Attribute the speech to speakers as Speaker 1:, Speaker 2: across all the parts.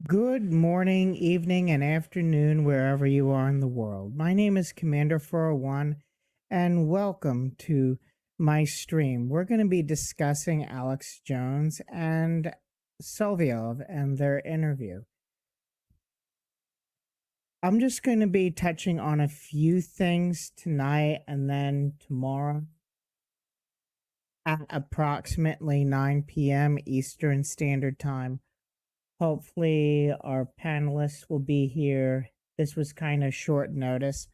Speaker 1: Good morning, evening, and afternoon, wherever you are in the world. My name is Commander 401, and welcome to my stream. We're going to be discussing Alex Jones and Sylviov and their interview. I'm just going to be touching on a few things tonight and then tomorrow at approximately 9 p.m. Eastern Standard Time. Hopefully, our panelists will be here. This was kind of short notice.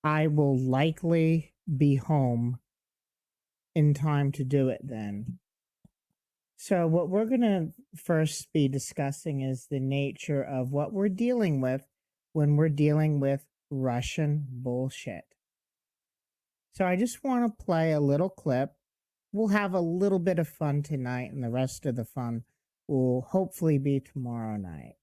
Speaker 1: I will likely be home in time to do it then. So, what we're going to first be discussing is the nature of what we're dealing with when we're dealing with Russian bullshit. So, I just want to play a little clip. We'll have a little bit of fun tonight, and the rest of the fun will hopefully be tomorrow night.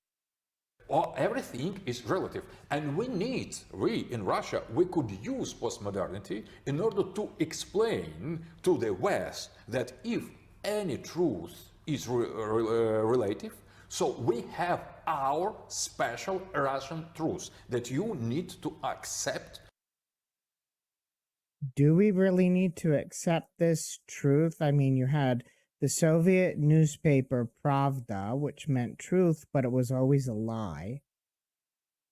Speaker 2: Everything is relative, and we in Russia, we could use postmodernity in order to explain to the West that if any truth is relative, so we have our special Russian truth that you need to accept.
Speaker 1: Do we really need to accept this truth? I mean, you had the Soviet newspaper Pravda, which meant truth, but it was always a lie.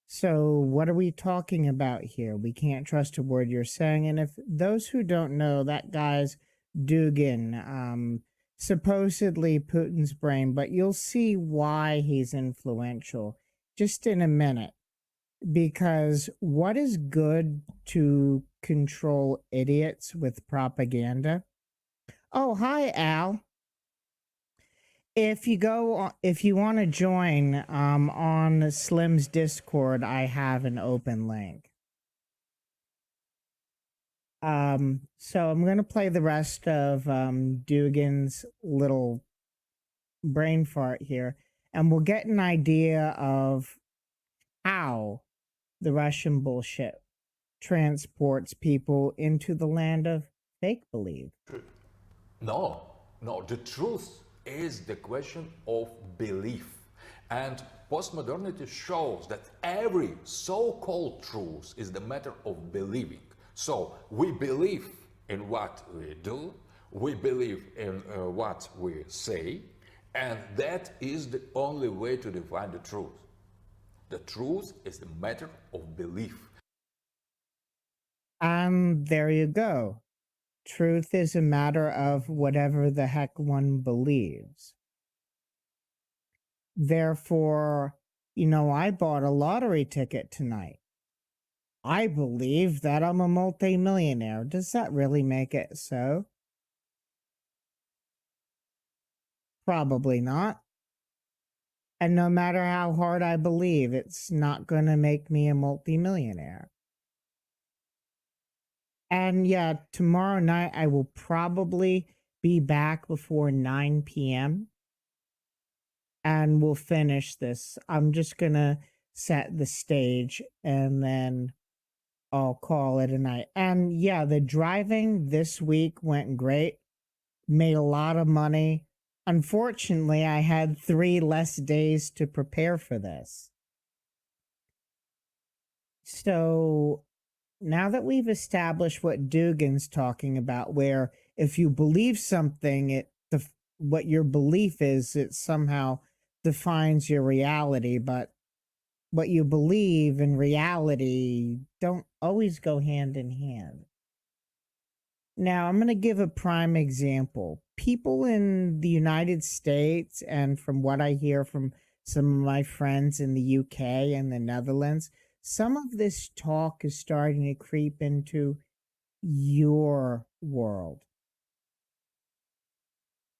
Speaker 1: So, what are we talking about here? We can't trust a word you're saying. And if those who don't know, that guy's Dugin, supposedly Putin's brain, but you'll see why he's influential just in a minute. Because what is good to control idiots with propaganda? Oh, hi, Al. If you want to join on Slim's Discord, I have an open link. So I'm going to play the rest of Dugan's little brain fart here, and we'll get an idea of how the Russian bullshit transports people into the land of fake believe.
Speaker 2: No, the truth is the question of belief. And postmodernity shows that every so-called truth is the matter of believing. So we believe in what we do, we believe in what we say, and that is the only way to define the truth. The truth is a matter of belief.
Speaker 1: And there you go. Truth is a matter of whatever the heck one believes. Therefore, I bought a lottery ticket tonight. I believe that I'm a multimillionaire. Does that really make it so? Probably not. And no matter how hard I believe, it's not going to make me a multimillionaire. And yeah, tomorrow night I will probably be back before 9 p.m. and we'll finish this. I'm just going to set the stage and then I'll call it a night. And yeah, the driving this week went great. Made a lot of money. Unfortunately, I had 3 less days to prepare for this. So now that we've established what Dugan's talking about, where if you believe something, what your belief is, it somehow defines your reality, but what you believe and reality don't always go hand in hand. Now, I'm going to give a prime example. People in the United States, and from what I hear from some of my friends in the UK and the Netherlands, some of this talk is starting to creep into your world.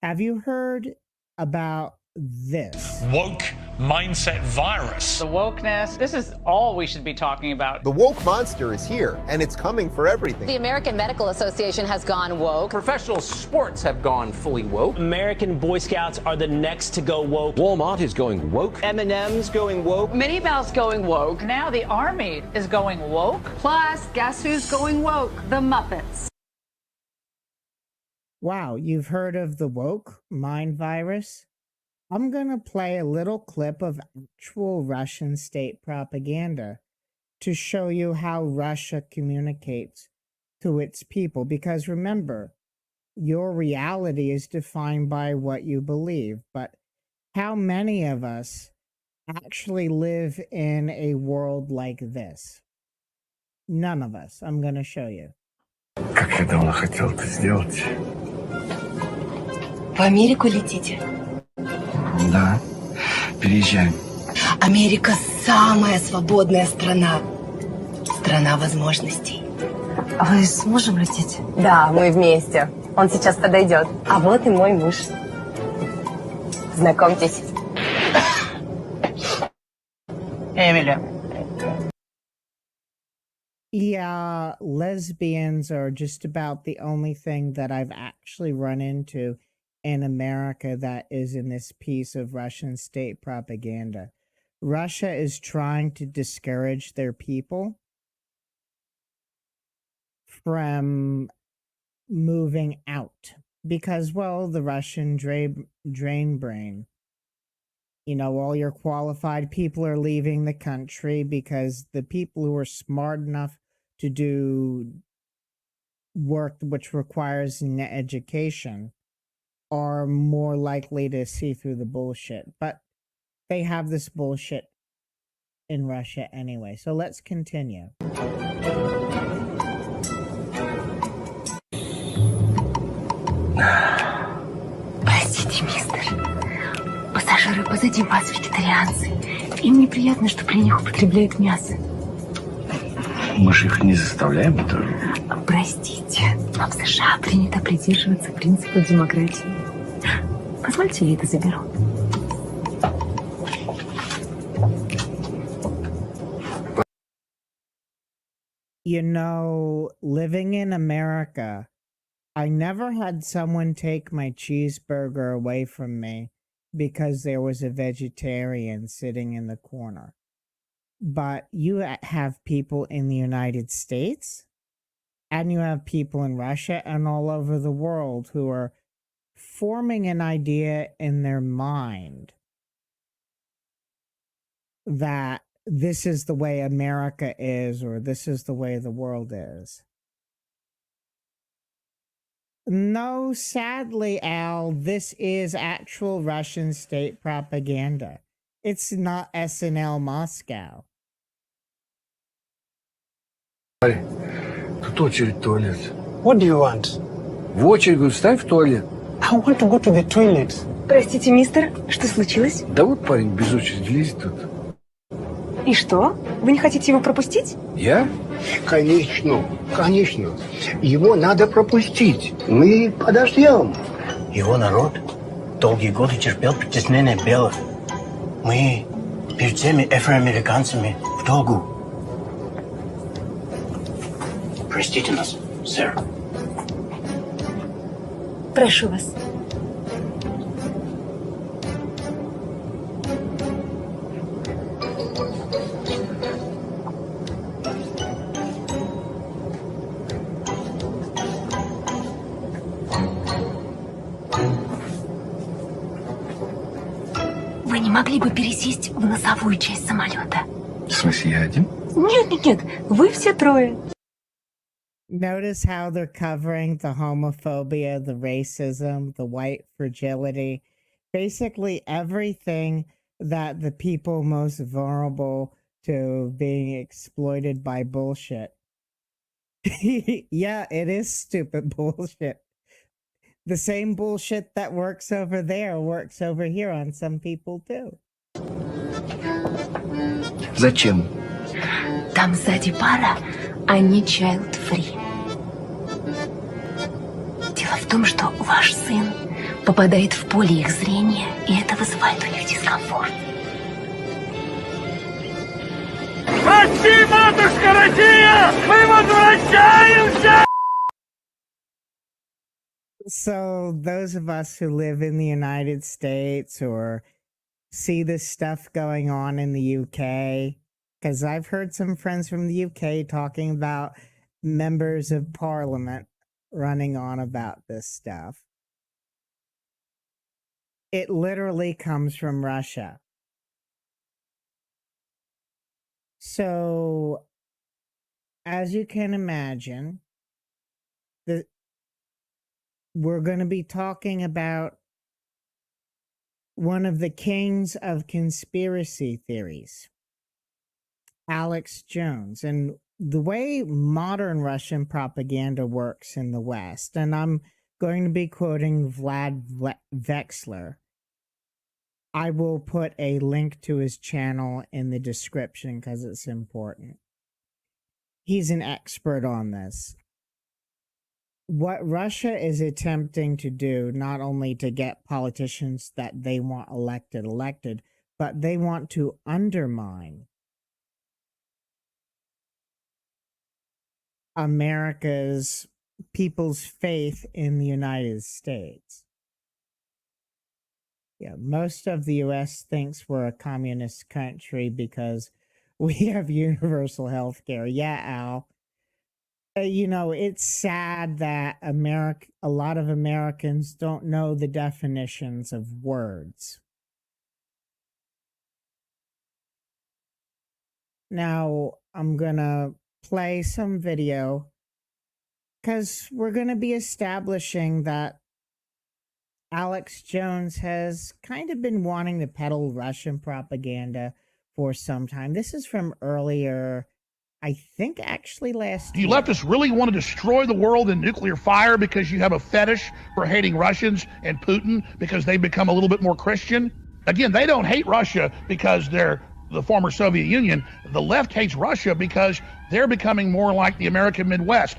Speaker 1: Have you heard about this?
Speaker 3: Woke mindset virus.
Speaker 4: The wokeness, this is all we should be talking about.
Speaker 5: The woke monster is here, and it's coming for everything.
Speaker 6: The American Medical Association has gone woke.
Speaker 7: Professional sports have gone fully woke.
Speaker 8: American Boy Scouts are the next to go woke.
Speaker 7: Walmart is going woke.
Speaker 8: M&M's going woke.
Speaker 4: Minnie Mouse going woke. Now the Army is going woke.
Speaker 9: Plus, guess who's going woke? The Muppets.
Speaker 1: Wow, you've heard of the woke mind virus? I'm going to play a little clip of actual Russian state propaganda to show you how Russia communicates to its people. Because remember, your reality is defined by what you believe. But how many of us actually live in a world like this? None of us. I'm going to show you.
Speaker 10: Как я давно хотел это сделать.
Speaker 11: В Америку летите?
Speaker 10: Да, переезжаем.
Speaker 11: Америка самая свободная страна. Страна возможностей.
Speaker 12: Вы с мужем летите?
Speaker 11: Да, мы вместе. Он сейчас подойдет. А вот и мой муж. Знакомьтесь.
Speaker 12: Эмили.
Speaker 1: Yeah, lesbians are just about the only thing that I've actually run into in America that is in this piece of Russian state propaganda. Russia is trying to discourage their people from moving out because, well, the Russian drain brain. You know, all your qualified people are leaving the country because the people who are smart enough to do work which requires an education are more likely to see through the bullshit. But they have this bullshit in Russia anyway. So let's continue.
Speaker 11: Простите, мистер. Пассажиры позади вас вегетарианцы. Им неприятно, что при них употребляют мясо.
Speaker 10: Мы же их не заставляем это.
Speaker 11: Простите, но в США принято придерживаться принципа демократии. Позвольте, я это заберу.
Speaker 1: You know, living in America, I never had someone take my cheeseburger away from me because there was a vegetarian sitting in the corner. But you have people in the United States and you have people in Russia and all over the world who are forming an idea in their mind that this is the way America is or this is the way the world is. No, sadly, Al, this is actual Russian state propaganda. It's not SNL Moscow.
Speaker 10: Тут очередь в туалет.
Speaker 13: What do you want?
Speaker 10: В очередь, говорю, вставь в туалет.
Speaker 13: I want to go to the toilet.
Speaker 11: Простите, мистер, что случилось?
Speaker 10: Да вот парень без очереди лезет тут.
Speaker 11: И что? Вы не хотите его пропустить?
Speaker 10: Я?
Speaker 13: Конечно, конечно. Его надо пропустить. Мы подождем.
Speaker 14: Его народ долгие годы терпел притеснение белых. Мы перед всеми афроамериканцами в долгу. Простите нас, сэр.
Speaker 11: Прошу вас. Вы не могли бы пересесть в носовую часть самолета?
Speaker 10: В смысле, я один?
Speaker 11: Нет, вы все трое.
Speaker 1: Notice how they're covering the homophobia, the racism, the white fragility, basically everything that the people most vulnerable to being exploited by bullshit. Yeah, it is stupid bullshit. The same bullshit that works over there works over here on some people too.
Speaker 10: Зачем?
Speaker 11: Там сзади пара, они child-free. Дело в том, что ваш сын попадает в поле их зрения, и это вызывает у них дискомфорт.
Speaker 15: Прости, матушка Россия! Мы возвращаемся!
Speaker 1: So those of us who live in the United States or see this stuff going on in the UK, because I've heard some friends from the UK talking about members of parliament running on about this stuff. It literally comes from Russia. So, as you can imagine, we're going to be talking about one of the kings of conspiracy theories, Alex Jones. And the way modern Russian propaganda works in the West, and I'm going to be quoting Vlad Vexler. I will put a link to his channel in the description because it's important. He's an expert on this. What Russia is attempting to do, not only to get politicians that they want elected, but they want to undermine America's people's faith in the United States. Yeah, most of the US thinks we're a communist country because we have universal health care. Yeah, Al. You know, it's sad that a lot of Americans don't know the definitions of words. Now, I'm going to play some video because we're going to be establishing that Alex Jones has kind of been wanting to peddle Russian propaganda for some time. This is from earlier, I think actually last year.
Speaker 16: You leftists really want to destroy the world in nuclear fire because you have a fetish for hating Russians and Putin because they become a little bit more Christian? Again, they don't hate Russia because they're the former Soviet Union. The left hates Russia because they're becoming more like the American Midwest.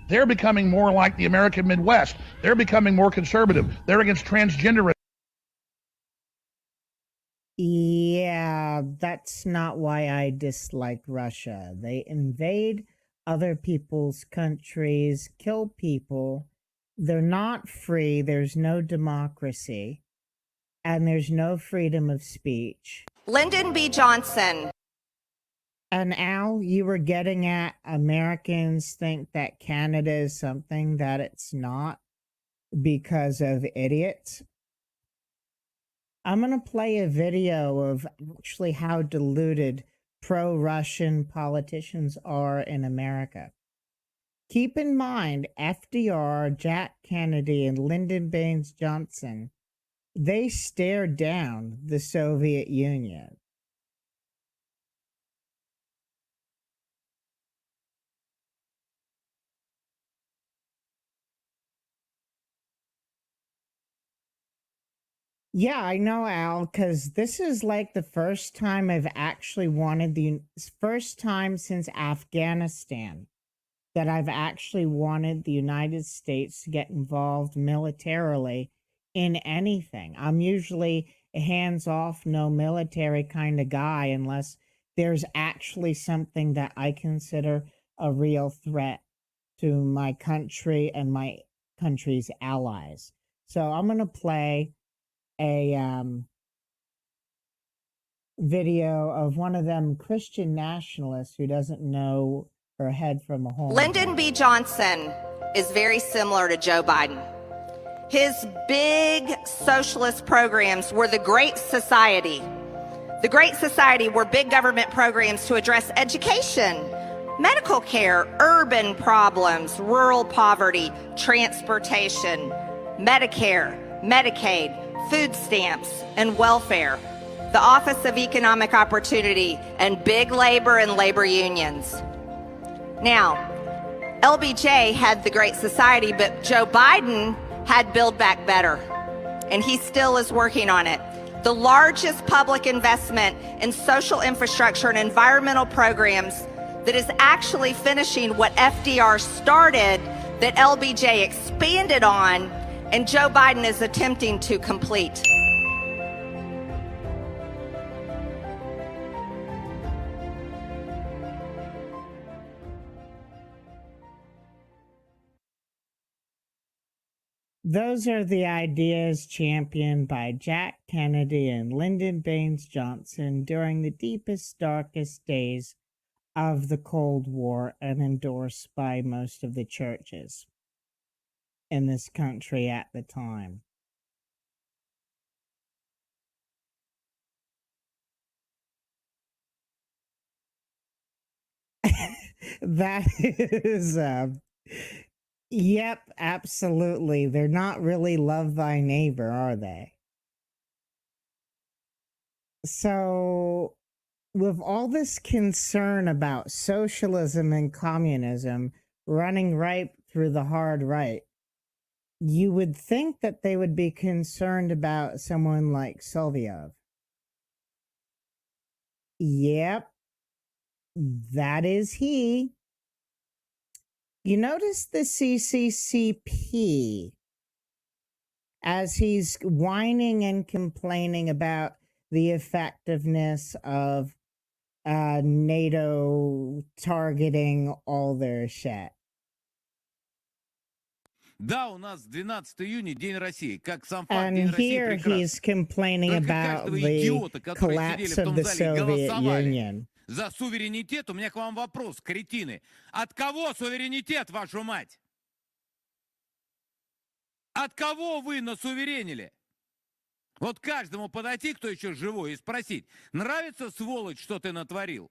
Speaker 16: They're becoming more like the American Midwest. They're becoming more conservative. They're against transgenderism.
Speaker 1: Yeah, that's not why I dislike Russia. They invade other people's countries, kill people. They're not free. There's no democracy. And there's no freedom of speech.
Speaker 6: Lyndon B. Johnson.
Speaker 1: And Al, you were getting at Americans think that Canada is something that it's not because of idiots. I'm going to play a video of actually how deluded pro-Russian politicians are in America. Keep in mind, FDR, Jack Kennedy, and Lyndon Baines Johnson, they stared down the Soviet Union. Yeah, I know, Al, because this is like the first time I've actually wanted first time since Afghanistan that I've actually wanted the United States to get involved militarily in anything. I'm usually a hands-off, no military kind of guy unless there's actually something that I consider a real threat to my country and my country's allies. So I'm going to play a video of one of them Christian nationalists who doesn't know her head from a hole.
Speaker 6: Lyndon B. Johnson is very similar to Joe Biden. His big socialist programs were the Great Society. The Great Society were big government programs to address education, medical care, urban problems, rural poverty, transportation, Medicare, Medicaid, food stamps, and welfare, the Office of Economic Opportunity, and big labor and labor unions. Now, LBJ had the Great Society, but Joe Biden had Build Back Better, and he still is working on it. The largest public investment in social infrastructure and environmental programs that is actually finishing what FDR started, that LBJ expanded on, and Joe Biden is attempting to complete.
Speaker 1: Those are the ideas championed by Jack Kennedy and Lyndon Baines Johnson during the deepest, darkest days of the Cold War and endorsed by most of the churches in this country at the time. That is, yep, absolutely. They're not really love thy neighbor, are they? So, with all this concern about socialism and communism running right through the hard right, you would think that they would be concerned about someone like Soviet. Yep, that is he. You notice the CCCP as he's whining and complaining about the effectiveness of NATO targeting all their shit.
Speaker 17: Да, у нас 12 июня День России. Как сам факт,
Speaker 1: And
Speaker 17: День России
Speaker 1: here he's
Speaker 17: прекрасен.
Speaker 1: complaining
Speaker 17: Только
Speaker 1: about
Speaker 17: каждого
Speaker 1: the
Speaker 17: идиота, которые сидели
Speaker 1: collapse
Speaker 17: в
Speaker 1: of
Speaker 17: том
Speaker 1: the
Speaker 17: зале и
Speaker 1: Soviet
Speaker 17: голосовали
Speaker 1: Union.
Speaker 17: за суверенитет, у меня к вам вопрос, кретины. От кого суверенитет, вашу мать? От кого вы насуверенили? Вот каждому подойти, кто еще живой, и спросить, нравится, сволочь, что ты натворил?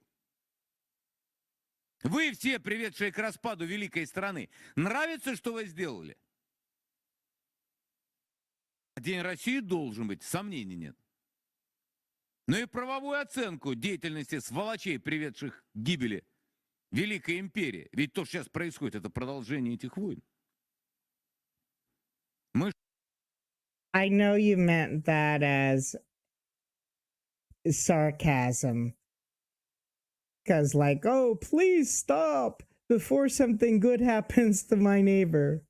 Speaker 17: Вы все, приведшие к распаду великой страны, нравится, что вы сделали? День России должен быть, сомнений нет. Но и правовую оценку деятельности сволочей, приведших к гибели Великой империи. Ведь то, что сейчас происходит, это продолжение этих войн.
Speaker 1: I know you meant that as sarcasm. Because, like, oh, please stop before something good happens to my neighbor.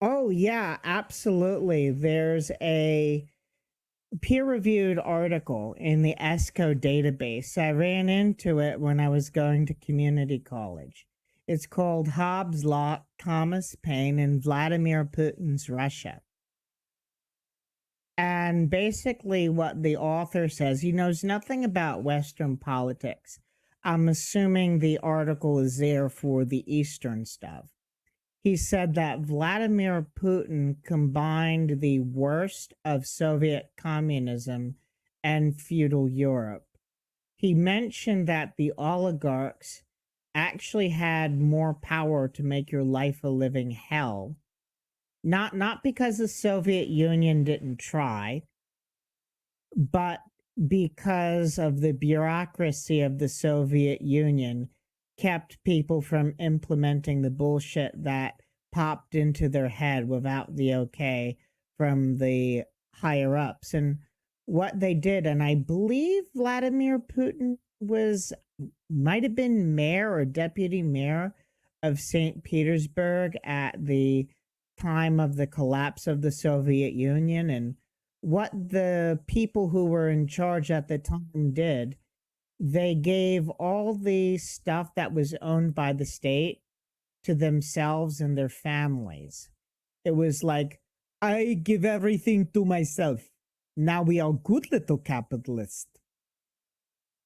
Speaker 1: Oh, yeah, absolutely. There's a peer-reviewed article in the ESCO database. I ran into it when I was going to community college. It's called Hobbes, Locke, Thomas Paine, and Vladimir Putin's Russia. And basically what the author says, he knows nothing about Western politics. I'm assuming the article is there for the Eastern stuff. He said that Vladimir Putin combined the worst of Soviet communism and feudal Europe. He mentioned that the oligarchs actually had more power to make your life a living hell. Not because the Soviet Union didn't try, but because of the bureaucracy of the Soviet Union kept people from implementing the bullshit that popped into their head without the okay from the higher ups. And what they did, and I believe Vladimir Putin might have been mayor or deputy mayor of St. Petersburg at the time of the collapse of the Soviet Union. And what the people who were in charge at the time did, they gave all the stuff that was owned by the state to themselves and their families. It was like, I give everything to myself. Now we are good little capitalists.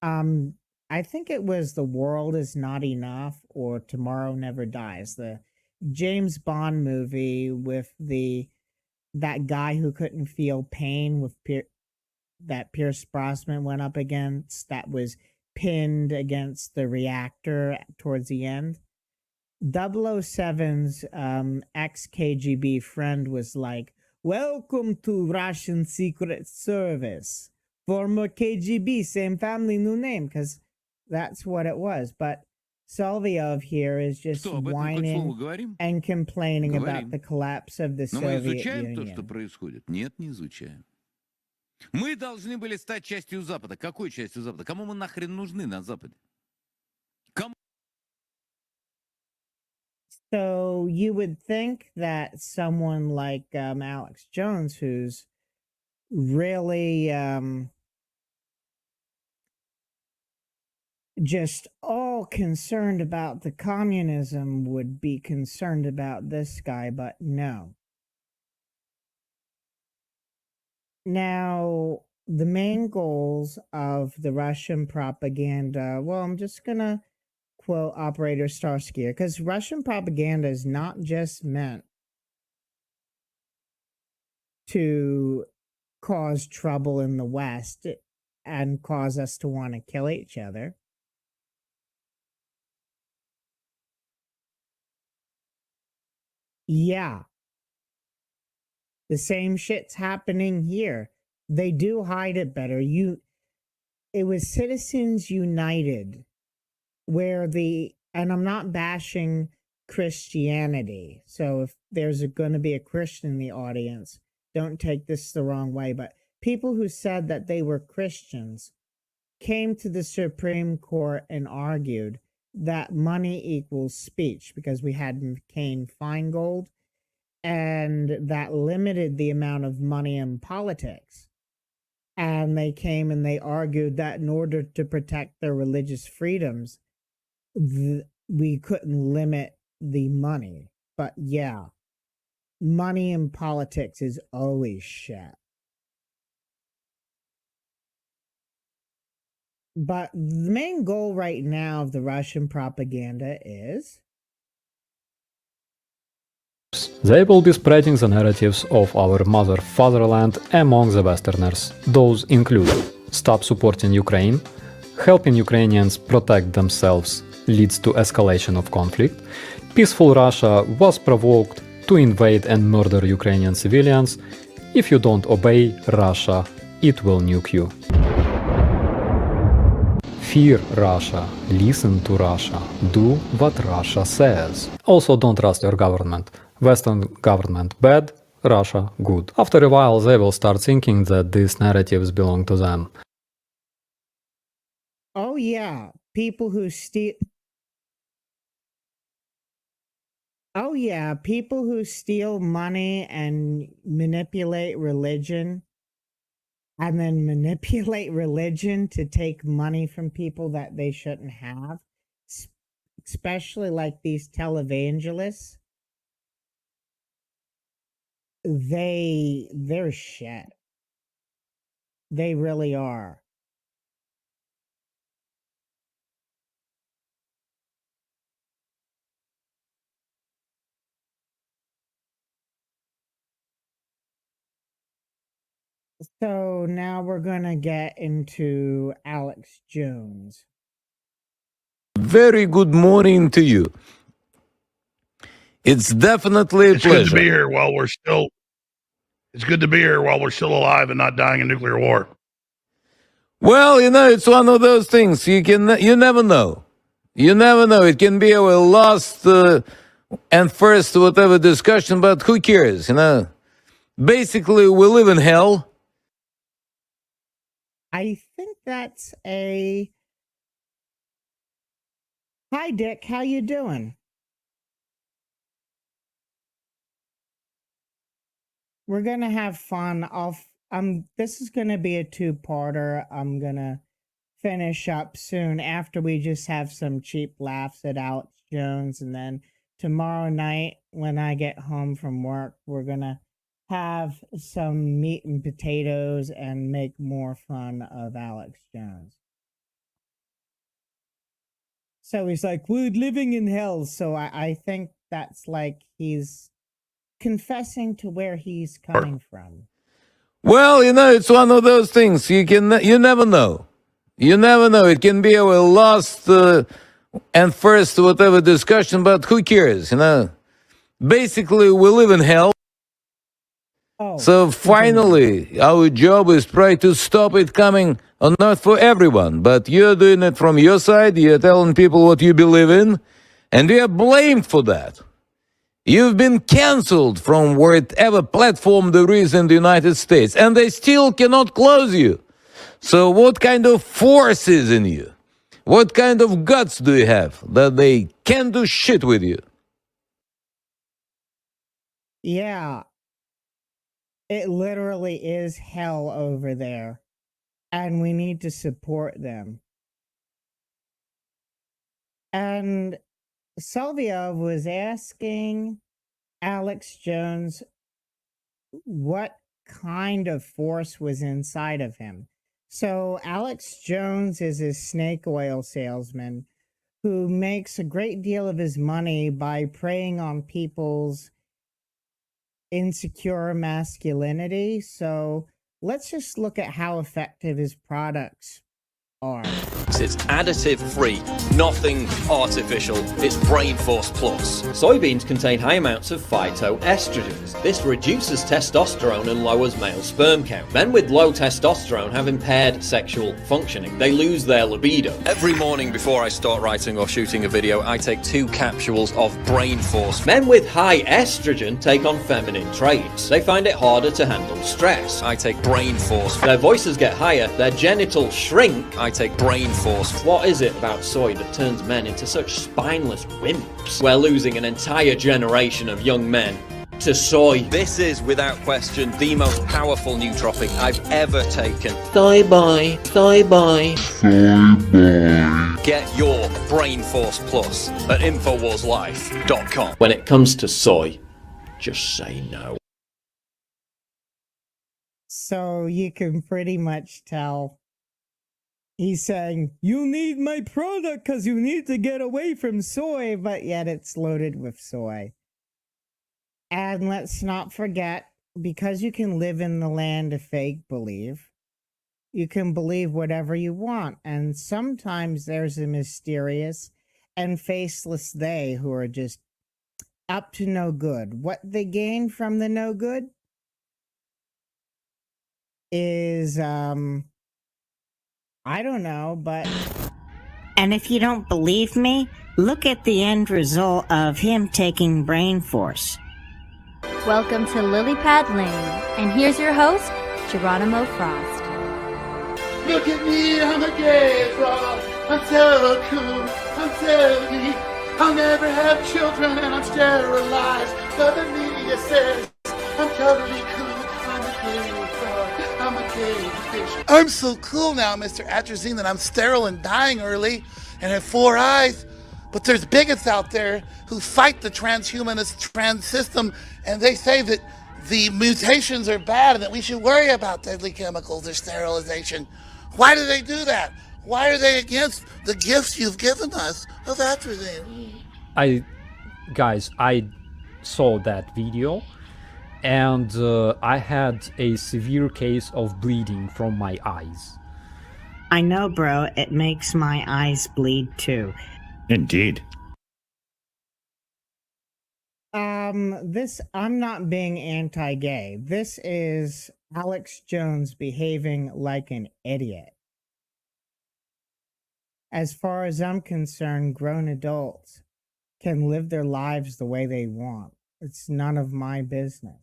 Speaker 1: I think it was The World Is Not Enough or Tomorrow Never Dies, the James Bond movie with that guy who couldn't feel pain with that Pierce Brosnan went up against, that was pinned against the reactor towards the end. 007's ex-KGB friend was like, welcome to Russian Secret Service. Former KGB, same family, new name, because that's what it was. But Soviet here is just whining and complaining about the collapse of the Soviet Union.
Speaker 17: То, что происходит? Нет, не изучаем. Мы должны были стать частью Запада. Какой частью Запада? Кому мы нахрен нужны на Западе? Кому?
Speaker 1: So you would think that someone like Alex Jones, who's really just all concerned about the communism, would be concerned about this guy, but no. Now, the main goals of the Russian propaganda, well, I'm just going to quote Operator Starsky, because Russian propaganda is not just meant to cause trouble in the West and cause us to want to kill each other. Yeah. The same shit's happening here. They do hide it better. It was Citizens United where and I'm not bashing Christianity. So if there's going to be a Christian in the audience, don't take this the wrong way, but people who said that they were Christians came to the Supreme Court and argued that money equals speech because we had McCain-Feingold, and that limited the amount of money in politics. And they came and they argued that in order to protect their religious freedoms, we couldn't limit the money. But yeah, money in politics is always shit. But the main goal right now of the Russian propaganda is
Speaker 18: they will be spreading the narratives of our mother fatherland among the Westerners. Those include stop supporting Ukraine, helping Ukrainians protect themselves leads to escalation of conflict, peaceful Russia was provoked to invade and murder Ukrainian civilians, if you don't obey Russia, it will nuke you. Fear Russia, listen to Russia, do what Russia says. Also don't trust your government. Western government bad, Russia good. After a while they will start thinking that these narratives belong to them.
Speaker 1: Oh yeah, people who steal. Oh yeah, people who steal money and manipulate religion and then manipulate religion to take money from people that they shouldn't have, especially like these televangelists. They're shit. They really are. So now we're going to get into Alex Jones.
Speaker 19: Very good morning to you. It's definitely a pleasure.
Speaker 16: Good to be here while we're still. It's good to be here while we're still alive and not dying in nuclear war.
Speaker 19: Well, it's one of those things. You never know. You never know. It can be our last and first whatever discussion, but who cares? Basically, we live in hell.
Speaker 1: I think that's a. Hi, Dick. How you doing? We're gonna have fun. This is gonna be a two-parter. I'm gonna finish up soon after we just have some cheap laughs at Alex Jones, and then tomorrow night when I get home from work, we're gonna have some meat and potatoes and make more fun of Alex Jones. So he's like, we're living in hell. So I think that's like he's confessing to where he's coming from.
Speaker 19: Well, it's one of those things. You never know. You never know. It can be our last and first whatever discussion, but who cares? Basically, we live in hell. So finally, our job is try to stop it coming on earth for everyone. But you're doing it from your side. You're telling people what you believe in, and we are blamed for that. You've been cancelled from whatever platform there is in the United States, and they still cannot close you. So what kind of force is in you? What kind of guts do you have that they can't do shit with you?
Speaker 1: Yeah. It literally is hell over there. And we need to support them. And Sylvia was asking Alex Jones what kind of force was inside of him. So Alex Jones is a snake oil salesman who makes a great deal of his money by preying on people's insecure masculinity. So let's just look at how effective his products are.
Speaker 20: It's additive free, nothing artificial. It's Brain Force Plus.
Speaker 21: Soybeans contain high amounts of phytoestrogens. This reduces testosterone and lowers male sperm count. Men with low testosterone have impaired sexual functioning. They lose their libido.
Speaker 20: Every morning before I start writing or shooting a video, I take 2 capsules of Brain Force.
Speaker 21: Men with high estrogen take on feminine traits. They find it harder to handle stress.
Speaker 20: I take Brain Force.
Speaker 21: Their voices get higher, their genitals shrink.
Speaker 20: I take Brain Force.
Speaker 21: What is it about soy that turns men into such spineless wimps? We're losing an entire generation of young men to soy.
Speaker 20: This is, without question, the most powerful nootropic I've ever taken.
Speaker 21: Thigh bye, thigh bye.
Speaker 20: Get your Brain Force Plus at InfoWarsLife.com.
Speaker 21: When it comes to soy, just say no.
Speaker 1: So you can pretty much tell he's saying, you need my product because you need to get away from soy, but yet it's loaded with soy. And let's not forget, because you can live in the land of fake belief, you can believe whatever you want. And sometimes there's a mysterious and faceless they who are just up to no good. What they gain from the no good is, I don't know, but...
Speaker 22: And if you don't believe me, look at the end result of him taking Brain Force.
Speaker 23: Welcome to Lily Pad Lane, and here's your host, Geronimo Frost.
Speaker 15: Look at me, I'm a gay frog. I'm so cool, I'm so neat. I'll never have children and I'm sterilized. But the media says I'm totally cool. I'm a gay frog. I'm a gay fish. I'm so cool now, Mr. Atrazine, that I'm sterile and dying early and have 4 eyes. But there's bigots out there who fight the transhumanist trans system, and they say that the mutations are bad and that we should worry about deadly chemicals or sterilization. Why do they do that? Why are they against the gifts you've given us of atrazine?
Speaker 18: I saw that video, and I had a severe case of bleeding from my eyes.
Speaker 22: I know, bro, it makes my eyes bleed too.
Speaker 24: Indeed.
Speaker 1: I'm not being anti-gay. This is Alex Jones behaving like an idiot. As far as I'm concerned, grown adults can live their lives the way they want. It's none of my business.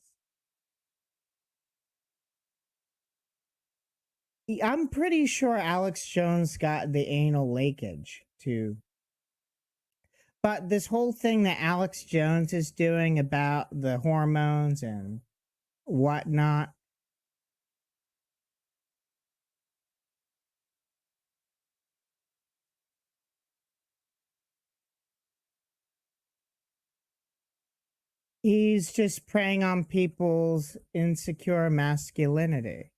Speaker 1: I'm pretty sure Alex Jones got the anal leakage too. But this whole thing that Alex Jones is doing about the hormones and whatnot, he's just preying on people's insecure masculinity.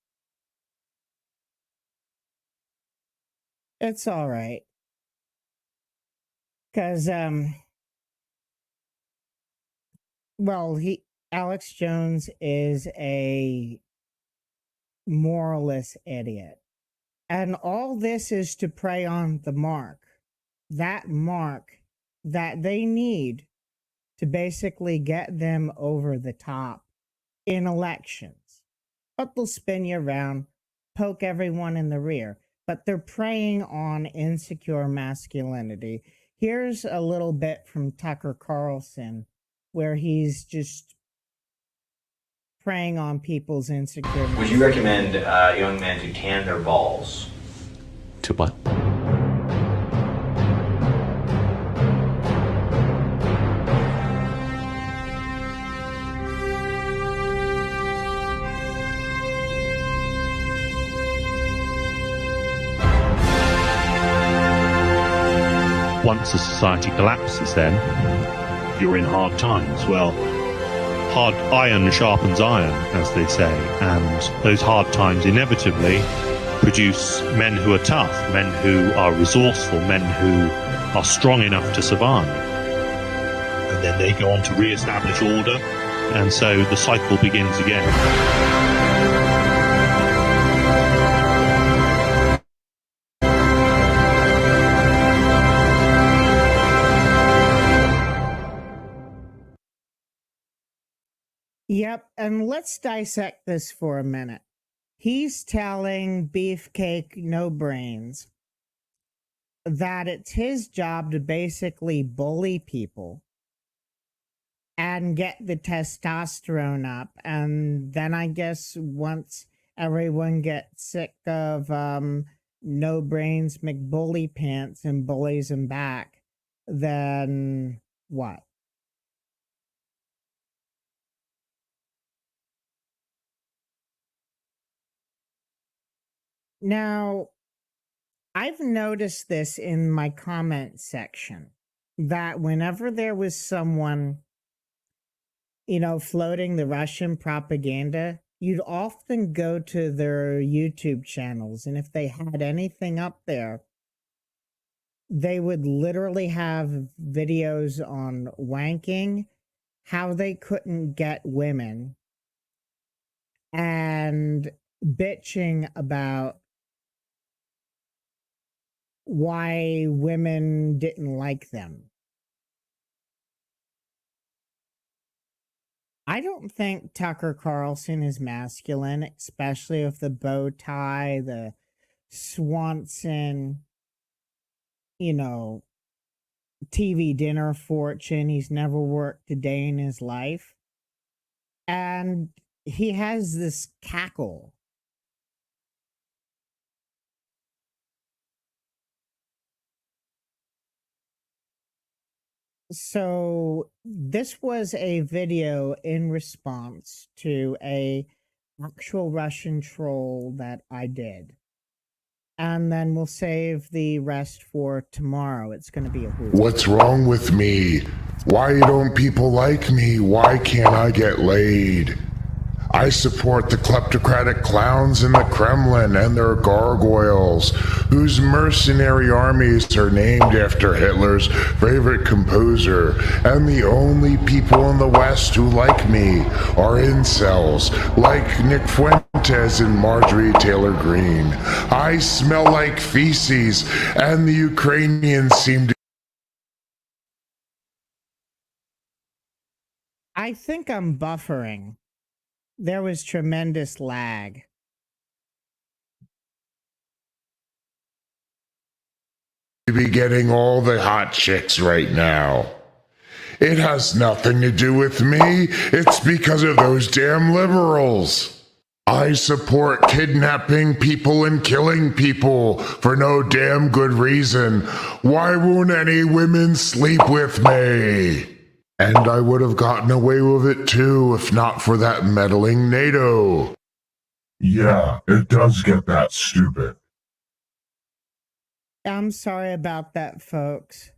Speaker 1: It's all right. Because, well, Alex Jones is a moralist idiot. And all this is to prey on the mark. That mark that they need to basically get them over the top in elections. But they'll spin you around, poke everyone in the rear. But they're preying on insecure masculinity. Here's a little bit from Tucker Carlson where he's just preying on people's insecure.
Speaker 25: Would you recommend young men to tan their balls?
Speaker 24: To what?
Speaker 26: Once a society collapses, then you're in hard times. Well, hard iron sharpens iron, as they say, and those hard times inevitably produce men who are tough, men who are resourceful, men who are strong enough to survive. And then they go on to re-establish order and so the cycle begins again.
Speaker 1: Yep, and let's dissect this for a minute. He's telling Beefcake No Brains that it's his job to basically bully people and get the testosterone up. And then I guess once everyone gets sick of No Brains McBully Pants and bullies him back, then what? Now, I've noticed this in my comment section that whenever there was someone, floating the Russian propaganda, you'd often go to their YouTube channels. And if they had anything up there, they would literally have videos on wanking, how they couldn't get women, and bitching about why women didn't like them. I don't think Tucker Carlson is masculine, especially with the bow tie, the Swanson, TV dinner fortune. He's never worked a day in his life. And he has this cackle. So this was a video in response to a actual Russian troll that I did. And then we'll save the rest for tomorrow. It's going to be a hoot.
Speaker 2: What's wrong with me? Why don't people like me? Why can't I get laid? I support the kleptocratic clowns in the Kremlin and their gargoyles, whose mercenary armies are named after Hitler's favorite composer, and the only people in the West who like me are incels, like Nick Fuentes and Marjorie Taylor Greene. I smell like feces, and the Ukrainians seem to...
Speaker 1: I think I'm buffering. There was tremendous lag.
Speaker 2: Be getting all the hot chicks right now. It has nothing to do with me. It's because of those damn liberals. I support kidnapping people and killing people for no damn good reason. Why won't any women sleep with me? And I would have gotten away with it too if not for that meddling NATO.
Speaker 3: Yeah, it does get that stupid.
Speaker 1: I'm sorry about that, folks.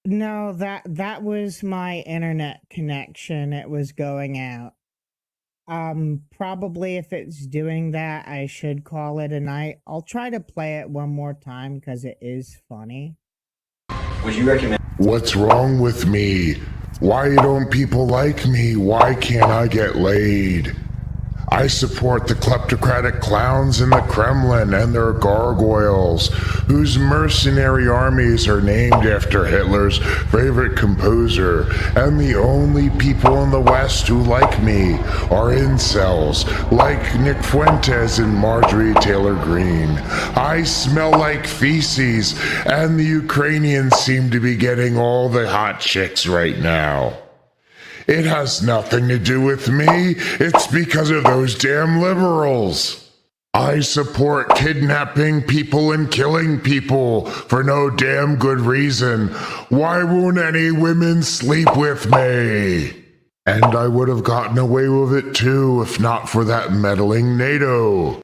Speaker 1: No, that was my internet connection. It was going out. Probably if it's doing that, I should call it a night. I'll try to play it one more time because it is funny.
Speaker 2: Would you recommend? What's wrong with me? Why don't people like me? Why can't I get laid? I support the kleptocratic clowns in the Kremlin and their gargoyles, whose mercenary armies are named after Hitler's favorite composer, and the only people in the West who like me are incels, like Nick Fuentes and Marjorie Taylor Greene. I smell like feces, and the Ukrainians seem to be getting all the hot chicks right now. It has nothing to do with me. It's because of those damn liberals. I support kidnapping people and killing people for no damn good reason. Why won't any women sleep with me? And I would have gotten away with it too if not for that meddling NATO.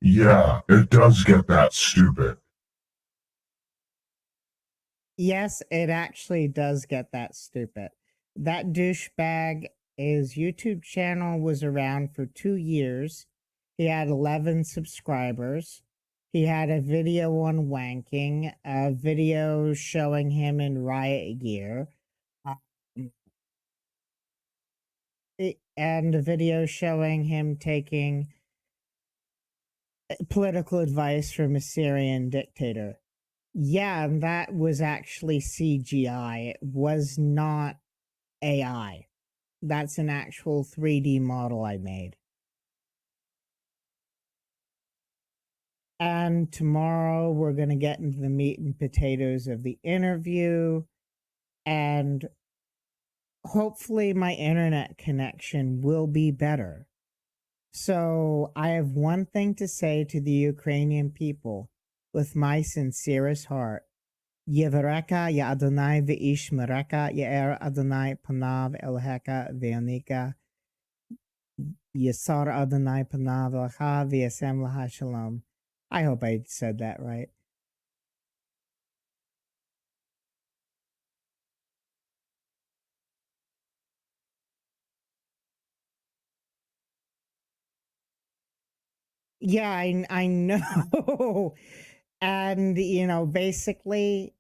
Speaker 3: Yeah, it does get that stupid.
Speaker 1: Yes, it actually does get that stupid. That douchebag, his YouTube channel was around for 2 years. He had 11 subscribers. He had a video on wanking, a video showing him in riot gear. and a video showing him taking political advice from a Syrian dictator. Yeah, and that was actually CGI. It was not AI. That's an actual 3D model I made. And tomorrow we're going to get into the meat and potatoes of the interview. And hopefully my internet connection will be better. So I have one thing to say to the Ukrainian people with my sincerest heart. Yevareka ya Adonai ve'ishmereka ye'er Adonai panav elheka ve'onika Yasar Adonai panav elcha ve'yasem laha shalom. I hope I said that right. Yeah, I know. And, you know, basically,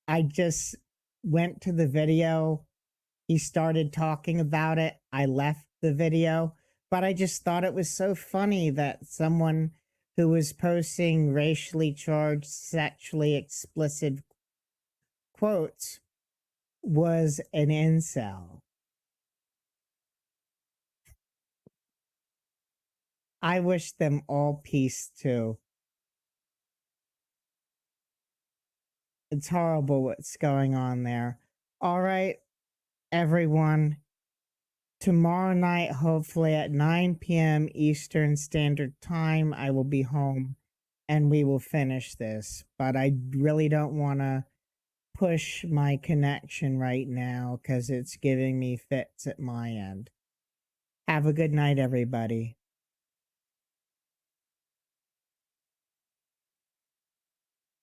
Speaker 1: I just went to the video. He started talking about it. I left the video, but I just thought it was so funny that someone who was posting racially charged, sexually explicit quotes was an incel. I wish them all peace too. It's horrible what's going on there. All right, everyone. Tomorrow night, hopefully at 9 p.m. Eastern Standard Time, I will be home and we will finish this. But I really don't want to push my connection right now because it's giving me fits at my end. Have a good night, everybody.